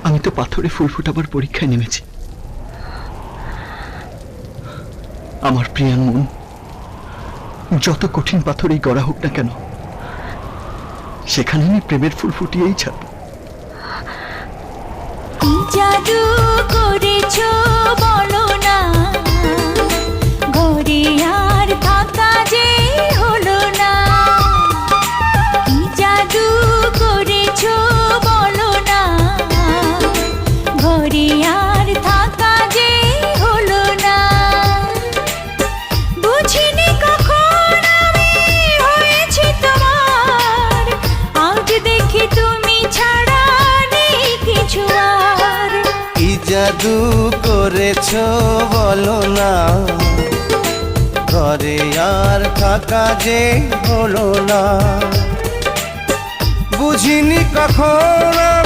আমি তো পাথরে ফুল ফোটাবার পরীক্ষায় নেমেছি। আমার প্রিয়ার মন যত কঠিন পাথরেই গড়া হোক না কেন, সেখানে আমি প্রেমের ফুল ফুটিয়েই ছাড়ব। কি জাদু করেছো বলো না, ঘরে আর থাকা যে হলো না। কি জাদু করেছো বলো না, ঘরে আর থাকা যে হলো না। বুঝিনি কখন আমি হয়েছি তোমার, আজ দেখি তুমি ছাড়া নেই কিছু আর। কি জাদু করেছো বলো না, ঘরে আর থাকা যে হলো না। বুঝিনি কখন